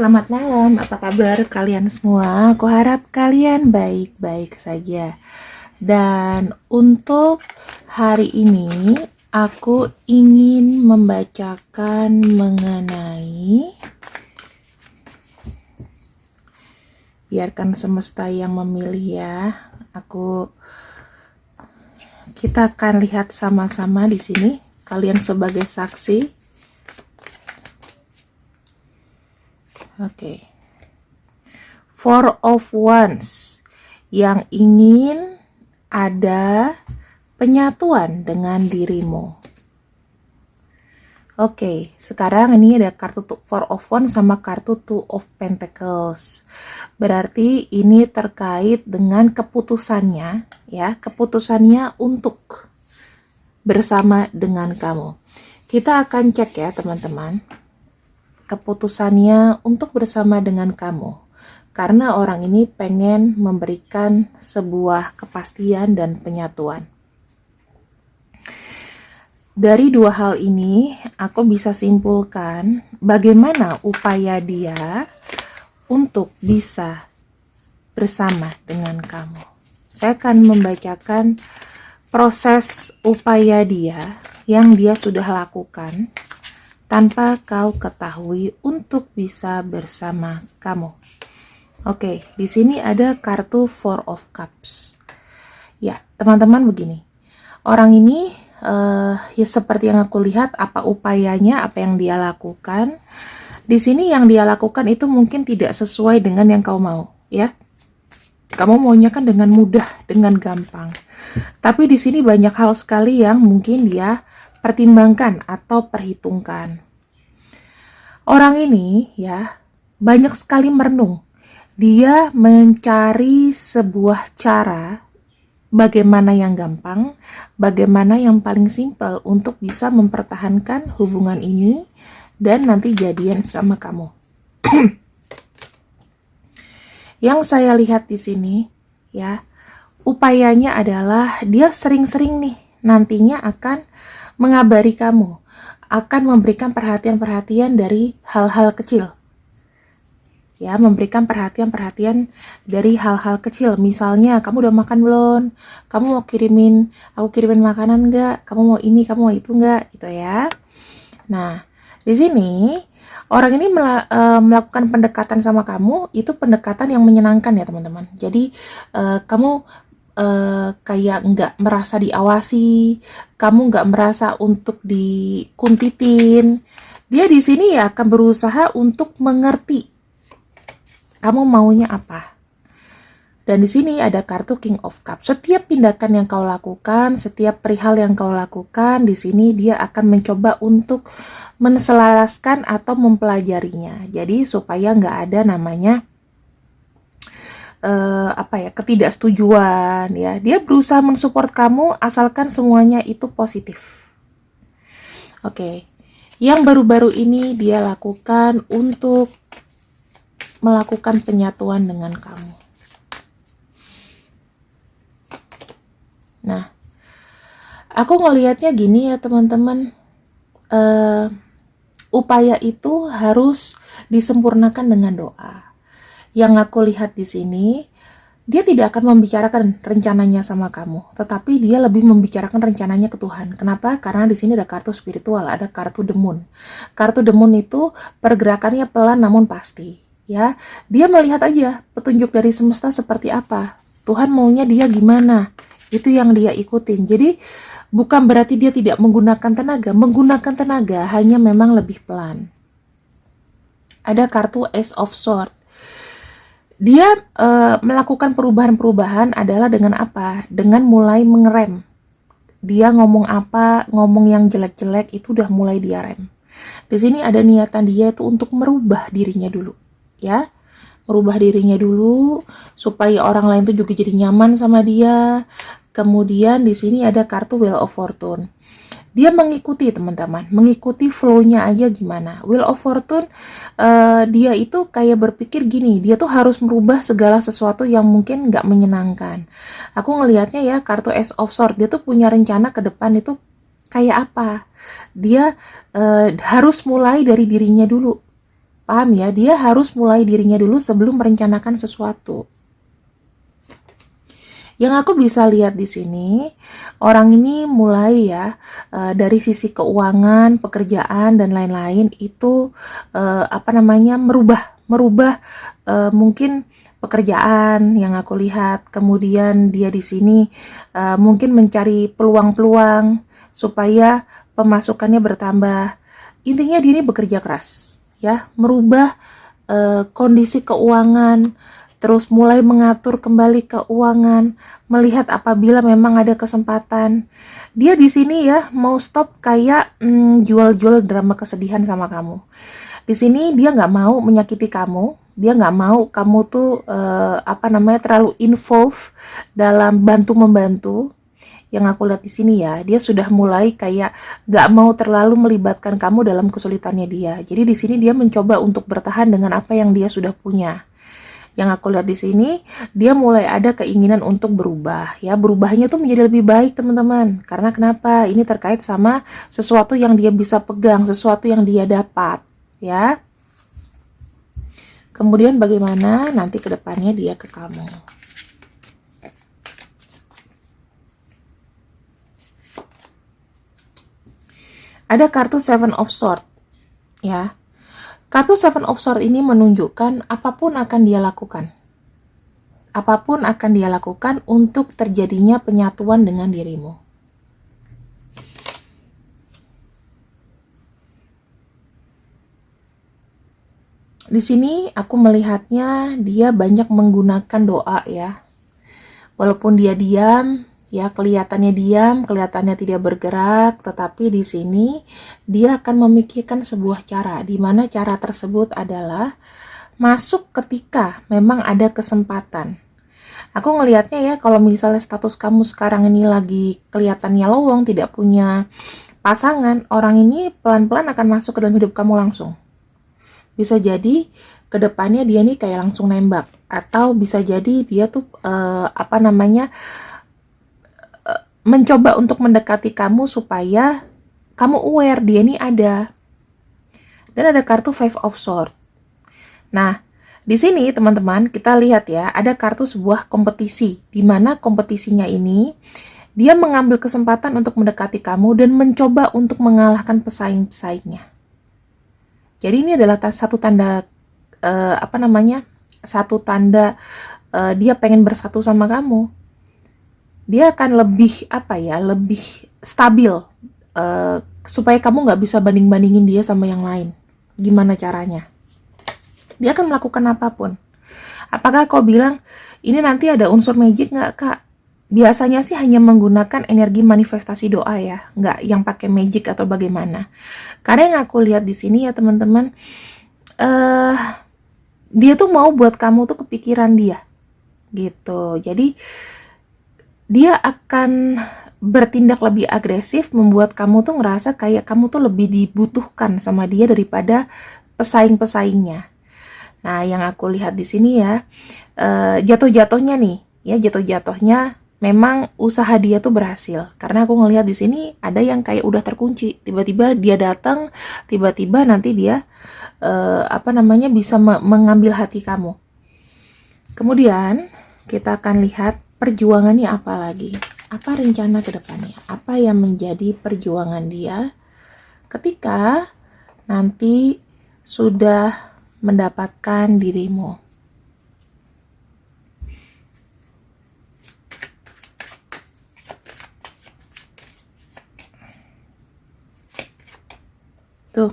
Selamat malam, apa kabar kalian semua? Aku harap kalian baik-baik saja. Dan untuk hari ini, aku ingin membacakan mengenai biarkan semesta yang memilih ya. Kita akan lihat sama-sama di sini. Kalian sebagai saksi. Oke. Four of Wands yang ingin ada penyatuan dengan dirimu. Oke, sekarang ini ada kartu Four of Wands sama kartu Two of Pentacles. Berarti ini terkait dengan keputusannya, ya, keputusannya untuk bersama dengan kamu. Kita akan cek ya, teman-teman. Keputusannya untuk bersama dengan kamu. Karena orang ini pengen memberikan sebuah kepastian dan penyatuan. Dari dua hal ini, aku bisa simpulkan bagaimana upaya dia untuk bisa bersama dengan kamu. Saya akan membacakan proses upaya dia yang dia sudah lakukan tanpa kau ketahui untuk bisa bersama kamu. Oke, di sini ada kartu Four of Cups. Ya, teman-teman begini. Orang ini ya seperti yang aku lihat apa upayanya, apa yang dia lakukan. Di sini yang dia lakukan itu mungkin tidak sesuai dengan yang kau mau, ya. Kamu maunya kan dengan mudah, dengan gampang. Tapi di sini banyak hal sekali yang mungkin dia pertimbangkan atau perhitungkan. Orang ini ya banyak sekali merenung. Dia mencari sebuah cara bagaimana yang gampang, bagaimana yang paling simpel untuk bisa mempertahankan hubungan ini dan nanti jadian sama kamu. Yang saya lihat di sini ya, upayanya adalah dia sering-sering nih nantinya akan mengabari kamu, akan memberikan perhatian-perhatian dari hal-hal kecil. Ya, memberikan perhatian-perhatian dari hal-hal kecil. Misalnya, kamu udah makan belum? Kamu mau aku kirimin makanan nggak? Kamu mau ini, kamu mau itu nggak? Gitu ya. Nah, di sini orang ini melakukan pendekatan sama kamu, itu pendekatan yang menyenangkan ya teman-teman. Jadi, kamu kayak nggak merasa diawasi, kamu nggak merasa untuk dikuntitin. Dia di sini ya akan berusaha untuk mengerti kamu maunya apa. Dan di sini ada kartu King of Cups. Setiap tindakan yang kau lakukan, setiap perihal yang kau lakukan, di sini dia akan mencoba untuk menselaraskan atau mempelajarinya. Jadi supaya nggak ada namanya ketidaksetujuan ya. Dia berusaha mensupport kamu asalkan semuanya itu positif. Oke. Yang baru-baru ini dia lakukan untuk melakukan penyatuan dengan kamu. Nah, aku ngelihatnya gini ya teman-teman, upaya itu harus disempurnakan dengan doa. Yang aku lihat di sini, dia tidak akan membicarakan rencananya sama kamu, tetapi dia lebih membicarakan rencananya ke Tuhan. Kenapa? Karena di sini ada kartu spiritual, ada kartu The Moon. Kartu The Moon itu pergerakannya pelan namun pasti. Ya, dia melihat aja petunjuk dari semesta seperti apa. Tuhan maunya dia gimana? Itu yang dia ikutin. Jadi bukan berarti dia tidak menggunakan tenaga, hanya memang lebih pelan. Ada kartu Ace of Swords. Dia melakukan perubahan-perubahan adalah dengan apa? Dengan mulai mengerem. Dia ngomong apa, ngomong yang jelek-jelek itu udah mulai dia rem. Di sini ada niatan dia itu untuk merubah dirinya dulu. Ya, merubah dirinya dulu supaya orang lain tuh juga jadi nyaman sama dia. Kemudian di sini ada kartu Wheel of Fortune. Dia mengikuti teman-teman, mengikuti flow-nya aja gimana. Wheel of Fortune, dia itu kayak berpikir gini, dia tuh harus merubah segala sesuatu yang mungkin nggak menyenangkan. Aku ngelihatnya ya kartu Ace of Swords, dia tuh punya rencana ke depan itu kayak apa. Dia harus mulai dari dirinya dulu. paham ya, dia harus mulai dirinya dulu sebelum merencanakan sesuatu. Yang aku bisa lihat di sini, orang ini mulai ya dari sisi keuangan, pekerjaan dan lain-lain itu merubah mungkin pekerjaan yang aku lihat. Kemudian dia di sini mungkin mencari peluang-peluang supaya pemasukannya bertambah. Intinya dia ini bekerja keras ya, merubah kondisi keuangan, terus mulai mengatur kembali keuangan, melihat apabila memang ada kesempatan. Dia di sini ya mau stop kayak jual-jual drama kesedihan sama kamu. Di sini dia nggak mau menyakiti kamu, dia nggak mau kamu tuh terlalu involve dalam bantu-membantu. Yang aku lihat di sini ya, dia sudah mulai kayak nggak mau terlalu melibatkan kamu dalam kesulitannya dia. Jadi di sini dia mencoba untuk bertahan dengan apa yang dia sudah punya. Yang aku lihat di sini, dia mulai ada keinginan untuk berubah. Ya, berubahnya tuh menjadi lebih baik, teman-teman. Karena kenapa? Ini terkait sama sesuatu yang dia bisa pegang, sesuatu yang dia dapat, ya. Kemudian bagaimana nanti ke depannya dia ke kamu. Ada kartu Seven of Swords, ya. Kartu Seven of Swords ini menunjukkan apapun akan dia lakukan. Apapun akan dia lakukan untuk terjadinya penyatuan dengan dirimu. Di sini aku melihatnya dia banyak menggunakan doa ya. Walaupun dia diam, ya kelihatannya tidak bergerak, tetapi di sini dia akan memikirkan sebuah cara, di mana cara tersebut adalah masuk ketika memang ada kesempatan. Aku ngelihatnya ya, kalau misalnya status kamu sekarang ini lagi kelihatannya lowong, tidak punya pasangan, orang ini pelan-pelan akan masuk ke dalam hidup kamu langsung. Bisa jadi kedepannya dia nih kayak langsung nembak, atau bisa jadi dia tuh mencoba untuk mendekati kamu supaya kamu aware dia ini ada. Dan ada kartu Five of Swords. Nah, di sini teman-teman kita lihat ya, ada kartu sebuah kompetisi, di mana kompetisinya ini dia mengambil kesempatan untuk mendekati kamu dan mencoba untuk mengalahkan pesaing-pesaingnya. Jadi ini adalah satu tanda dia pengen bersatu sama kamu. Dia akan lebih lebih stabil supaya kamu nggak bisa banding-bandingin dia sama yang lain. Gimana caranya? Dia akan melakukan apapun. Apakah kau bilang ini nanti ada unsur magic nggak, Kak? Biasanya sih hanya menggunakan energi manifestasi doa ya, nggak yang pakai magic atau bagaimana. Karena yang aku lihat di sini ya teman-teman, dia tuh mau buat kamu tuh kepikiran dia, gitu. Jadi dia akan bertindak lebih agresif, membuat kamu tuh ngerasa kayak kamu tuh lebih dibutuhkan sama dia daripada pesaing-pesaingnya. Nah, yang aku lihat di sini ya, jatuh-jatuhnya memang usaha dia tuh berhasil. Karena aku ngelihat di sini ada yang kayak udah terkunci, tiba-tiba dia datang, tiba-tiba nanti dia bisa mengambil hati kamu. Kemudian kita akan lihat perjuangannya apa lagi? Apa rencana ke depannya? Apa yang menjadi perjuangan dia ketika nanti sudah mendapatkan dirimu? Tuh.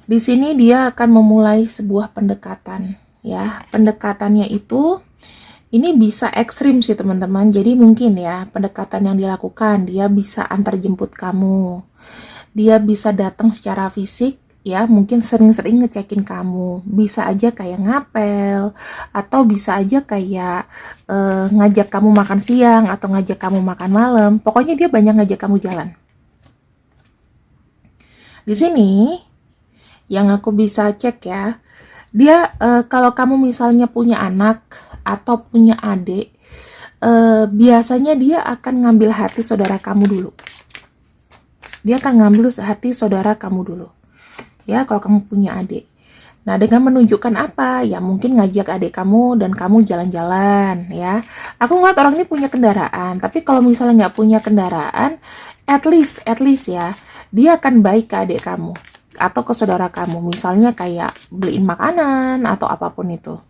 Di sini dia akan memulai sebuah pendekatan. Ya, pendekatannya itu ini bisa ekstrim sih teman-teman. Jadi mungkin ya pendekatan yang dilakukan, dia bisa antar jemput kamu, dia bisa datang secara fisik ya, mungkin sering-sering ngecekin kamu, bisa aja kayak ngapel, atau bisa aja kayak ngajak kamu makan siang atau ngajak kamu makan malam. Pokoknya dia banyak ngajak kamu jalan. Di sini yang aku bisa cek ya, dia kalau kamu misalnya punya anak atau punya adik, biasanya dia akan ngambil hati saudara kamu dulu. Dia akan ngambil hati saudara kamu dulu. ya kalau kamu punya adik. Nah, dengan menunjukkan apa? Ya mungkin ngajak adik kamu dan kamu jalan-jalan ya. Aku ngeliat orang ini punya kendaraan, tapi kalau misalnya nggak punya kendaraan, at least ya, dia akan baik ke adik kamu atau ke saudara kamu. Misalnya kayak beliin makanan atau apapun itu.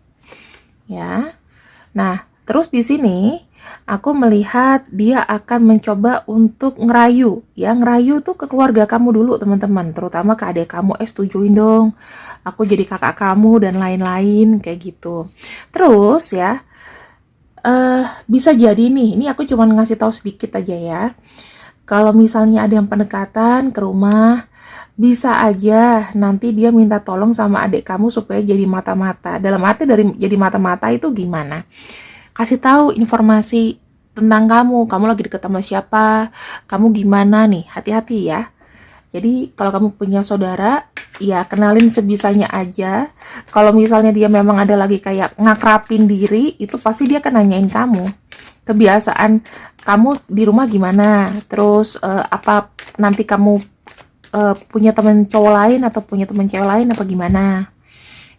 Ya. Nah, terus di sini aku melihat dia akan mencoba untuk ngerayu. Ya, ngerayu tuh ke keluarga kamu dulu, teman-teman. Terutama ke adik kamu, setujuin dong. Aku jadi kakak kamu dan lain-lain kayak gitu. Terus ya, bisa jadi nih. Ini aku cuma ngasih tahu sedikit aja ya. Kalau misalnya ada yang pendekatan ke rumah, bisa aja nanti dia minta tolong sama adik kamu supaya jadi mata-mata. Dalam arti dari jadi mata-mata itu gimana? Kasih tahu informasi tentang kamu lagi deket sama siapa, kamu gimana nih, hati-hati ya. Jadi kalau kamu punya saudara, ya kenalin sebisanya aja. Kalau misalnya dia memang ada lagi kayak ngakrapin diri, itu pasti dia akan nanyain kamu. Kebiasaan kamu di rumah gimana, terus apa nanti kamu punya teman cowok lain atau punya teman cewek lain apa gimana.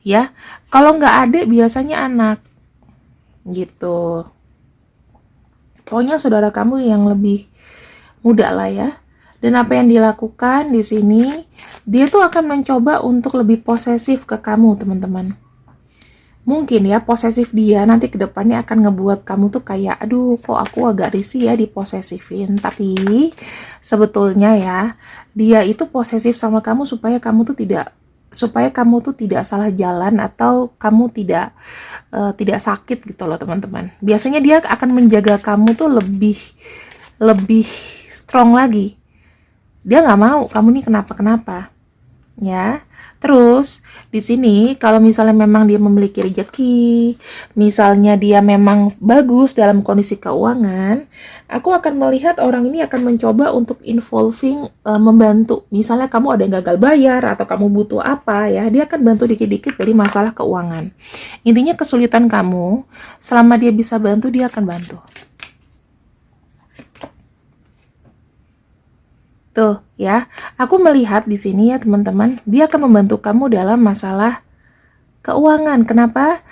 Ya, kalau nggak ada biasanya anak gitu. Pokoknya saudara kamu yang lebih muda lah ya. Dan apa yang dilakukan di sini, dia tuh akan mencoba untuk lebih posesif ke kamu, teman-teman. Mungkin ya, posesif dia nanti ke depannya akan ngebuat kamu tuh kayak, aduh kok aku agak risih ya diposesifin. Tapi sebetulnya ya, dia itu posesif sama kamu supaya kamu tuh tidak salah jalan atau kamu tidak sakit gitu loh, teman-teman. Biasanya dia akan menjaga kamu tuh lebih strong lagi. Dia nggak mau kamu nih kenapa-kenapa, ya. Terus di sini kalau misalnya memang dia memiliki rezeki, misalnya dia memang bagus dalam kondisi keuangan, aku akan melihat orang ini akan mencoba untuk involving, membantu. Misalnya kamu ada yang gagal bayar atau kamu butuh apa ya, dia akan bantu dikit-dikit dari masalah keuangan. Intinya kesulitan kamu, selama dia bisa bantu, dia akan bantu. Tuh, ya. Aku melihat di sini ya, teman-teman, dia akan membantu kamu dalam masalah keuangan. Kenapa?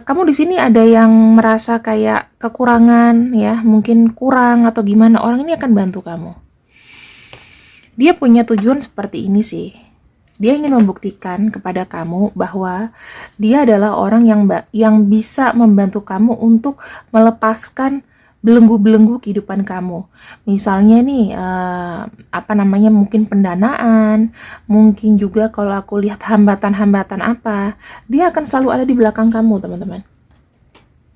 Kamu di sini ada yang merasa kayak kekurangan, ya, mungkin kurang atau gimana. Orang ini akan bantu kamu. Dia punya tujuan seperti ini sih. Dia ingin membuktikan kepada kamu bahwa dia adalah orang yang bisa membantu kamu untuk melepaskan belenggu-belenggu kehidupan kamu. Misalnya nih, mungkin pendanaan, mungkin juga kalau aku lihat hambatan-hambatan apa, dia akan selalu ada di belakang kamu, teman-teman.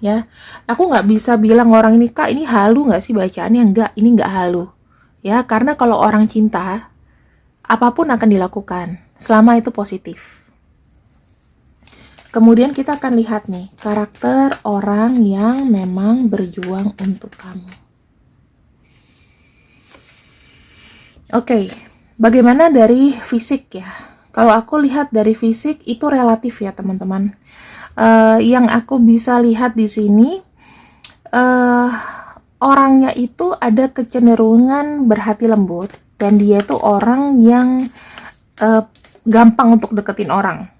Ya, aku nggak bisa bilang orang ini, Kak, ini halu nggak sih bacaannya? Enggak, ini nggak halu. Ya, karena kalau orang cinta, apapun akan dilakukan, selama itu positif. Kemudian kita akan lihat nih, karakter orang yang memang berjuang untuk kamu. Oke, bagaimana dari fisik ya? Kalau aku lihat dari fisik itu relatif ya, teman-teman. Yang aku bisa lihat di sini, orangnya itu ada kecenderungan berhati lembut, dan dia itu orang yang gampang untuk deketin orang.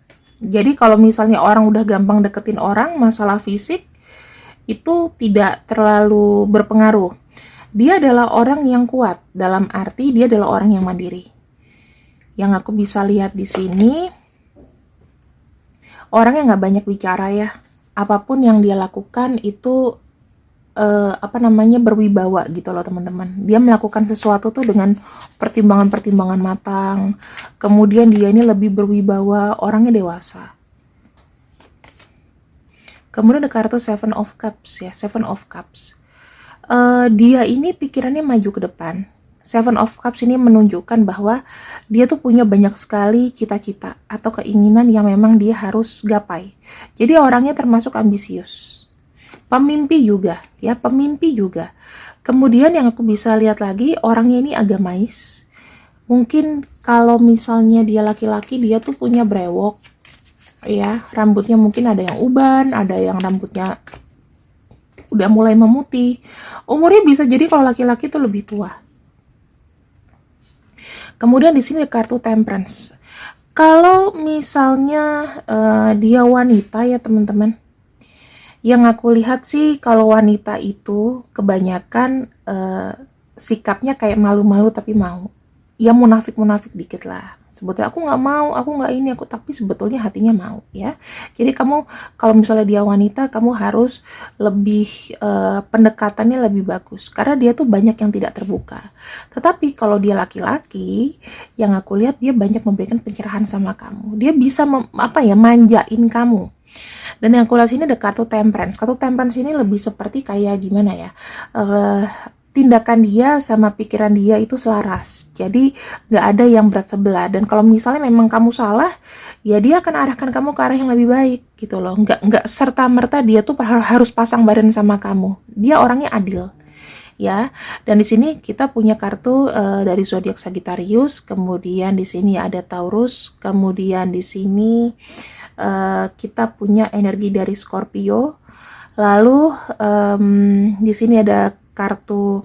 Jadi kalau misalnya orang udah gampang deketin orang, masalah fisik itu tidak terlalu berpengaruh. Dia adalah orang yang kuat, dalam arti dia adalah orang yang mandiri. Yang aku bisa lihat di sini, orang yang nggak banyak bicara ya. Apapun yang dia lakukan itu berwibawa gitu loh, teman-teman. Dia melakukan sesuatu tuh dengan pertimbangan-pertimbangan matang. Kemudian dia ini lebih berwibawa, orangnya dewasa. Kemudian ada kartu Seven of Cups ya, Seven of Cups. Dia ini pikirannya maju ke depan. Seven of Cups ini menunjukkan bahwa dia tuh punya banyak sekali cita-cita atau keinginan yang memang dia harus gapai. Jadi orangnya termasuk ambisius. Pemimpi juga, ya, pemimpi juga. Kemudian yang aku bisa lihat lagi, orangnya ini agamais. Mungkin kalau misalnya dia laki-laki, dia tuh punya brewok, ya, rambutnya mungkin ada yang uban, ada yang rambutnya udah mulai memutih. Umurnya bisa jadi kalau laki-laki tuh lebih tua. Kemudian di sini ada kartu Temperance. Kalau misalnya dia wanita ya teman-teman, yang aku lihat sih kalau wanita itu kebanyakan sikapnya kayak malu-malu tapi mau. Ya munafik-munafik dikit lah. Sebetulnya aku nggak mau, aku nggak ini, tapi sebetulnya hatinya mau ya. Jadi kamu kalau misalnya dia wanita, kamu harus lebih pendekatannya lebih bagus karena dia tuh banyak yang tidak terbuka. Tetapi kalau dia laki-laki, yang aku lihat dia banyak memberikan pencerahan sama kamu. Dia bisa manjain kamu. Dan yang aku lihat sini ada kartu temperance. Kartu temperance ini lebih seperti kayak gimana ya? Tindakan dia sama pikiran dia itu selaras. Jadi nggak ada yang berat sebelah. Dan kalau misalnya memang kamu salah, ya dia akan arahkan kamu ke arah yang lebih baik gitu loh. Nggak serta merta dia tuh harus pasang badan sama kamu. Dia orangnya adil. Ya, dan di sini kita punya kartu dari zodiak Sagittarius, kemudian di sini ada Taurus, kemudian di sini kita punya energi dari Scorpio. Lalu di sini ada kartu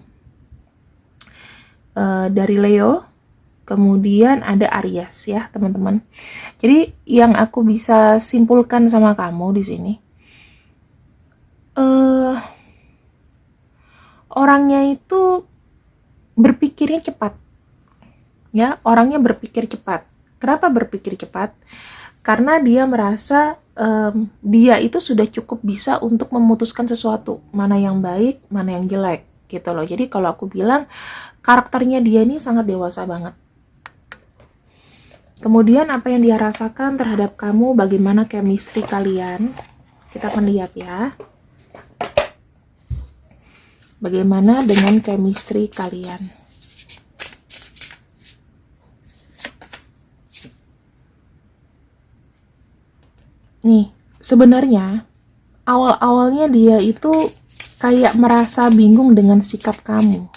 dari Leo, kemudian ada Aries ya teman-teman. Jadi yang aku bisa simpulkan sama kamu di sini, orangnya itu berpikirnya cepat, ya orangnya berpikir cepat. Kenapa berpikir cepat? Karena dia merasa dia itu sudah cukup bisa untuk memutuskan sesuatu, mana yang baik, mana yang jelek, gitu loh. Jadi kalau aku bilang karakternya dia ini sangat dewasa banget. Kemudian apa yang dia rasakan terhadap kamu, bagaimana chemistry kalian, kita akan lihat ya. Bagaimana dengan chemistry kalian. Nih, sebenarnya awal-awalnya dia itu kayak merasa bingung dengan sikap kamu.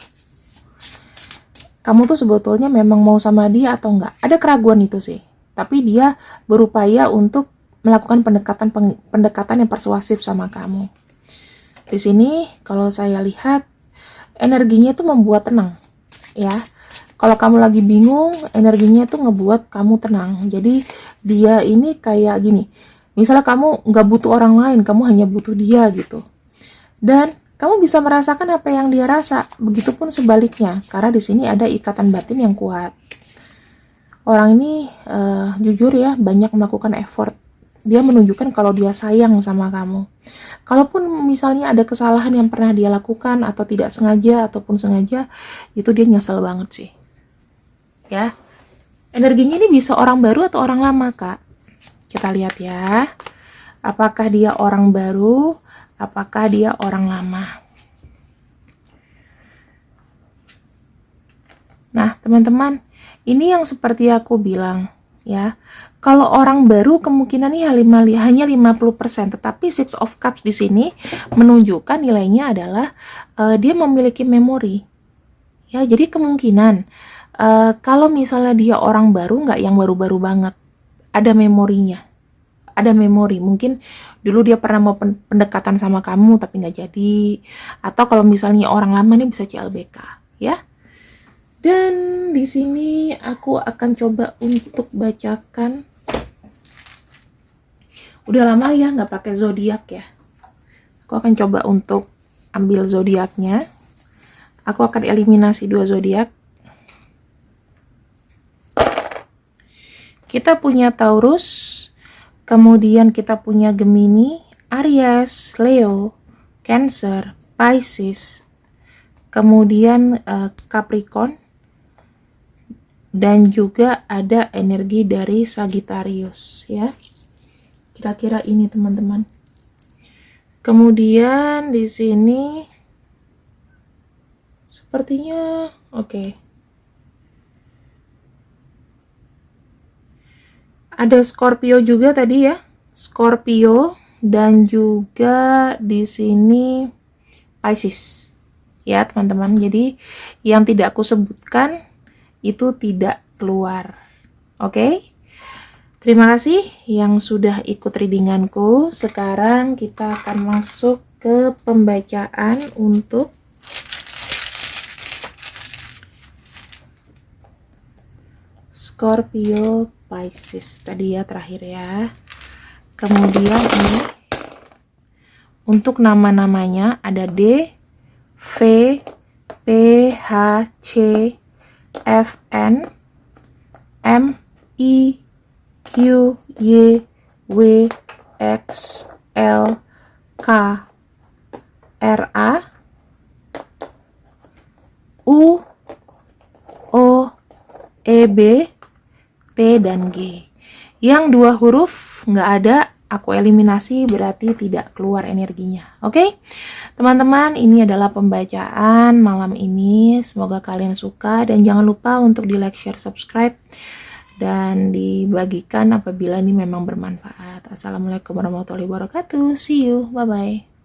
Kamu tuh sebetulnya memang mau sama dia atau enggak? Ada keraguan itu sih. Tapi dia berupaya untuk melakukan pendekatan yang persuasif sama kamu. Di sini kalau saya lihat energinya tuh membuat tenang, ya. Kalau kamu lagi bingung, energinya tuh ngebuat kamu tenang. Jadi dia ini kayak gini. Misalnya kamu nggak butuh orang lain, kamu hanya butuh dia gitu. Dan kamu bisa merasakan apa yang dia rasa. Begitupun sebaliknya, karena di sini ada ikatan batin yang kuat. Orang ini jujur ya, banyak melakukan effort. Dia menunjukkan kalau dia sayang sama kamu. Kalaupun misalnya ada kesalahan yang pernah dia lakukan atau tidak sengaja ataupun sengaja, itu dia nyesel banget sih. Ya. Energinya ini bisa orang baru atau orang lama, Kak? Kita lihat ya. Apakah dia orang baru? Apakah dia orang lama? Nah, teman-teman, ini yang seperti aku bilang, ya. Kalau orang baru kemungkinannya hanya 50%, tetapi Six of Cups di sini menunjukkan nilainya adalah dia memiliki memori. Ya, jadi kemungkinan kalau misalnya dia orang baru, nggak yang baru-baru banget, ada memorinya, ada memori. Mungkin dulu dia pernah mau pendekatan sama kamu tapi nggak jadi, atau kalau misalnya orang lama nih bisa CLBK ya. Dan di sini aku akan coba untuk bacakan, udah lama ya nggak pakai zodiak ya, aku akan coba untuk ambil zodiaknya. Aku akan eliminasi 2 zodiak. Kita punya Taurus, kemudian kita punya Gemini, Aries, Leo, Cancer, Pisces, kemudian Capricorn, dan juga ada energi dari Sagittarius ya. Kira-kira ini teman-teman. Kemudian di sini sepertinya oke. Ada Scorpio juga tadi ya, Scorpio, dan juga di sini Pisces ya teman-teman. Jadi yang tidak aku sebutkan itu tidak keluar. Oke? Terima kasih yang sudah ikut readinganku. Sekarang kita akan masuk ke pembacaan untuk Scorpio, Pisces. Tadi ya terakhir ya. Kemudian ini untuk nama-namanya ada D, V, P, H, C, F, N, M, I, Q, Y, W, X, L, K, R, A, U, O, E, B, T, dan G. Yang 2 huruf nggak ada, aku eliminasi, berarti tidak keluar energinya. Oke, teman-teman, ini adalah pembacaan malam ini. Semoga kalian suka dan jangan lupa untuk di like, share, subscribe dan dibagikan apabila ini memang bermanfaat. Assalamualaikum warahmatullahi wabarakatuh. See you, bye bye.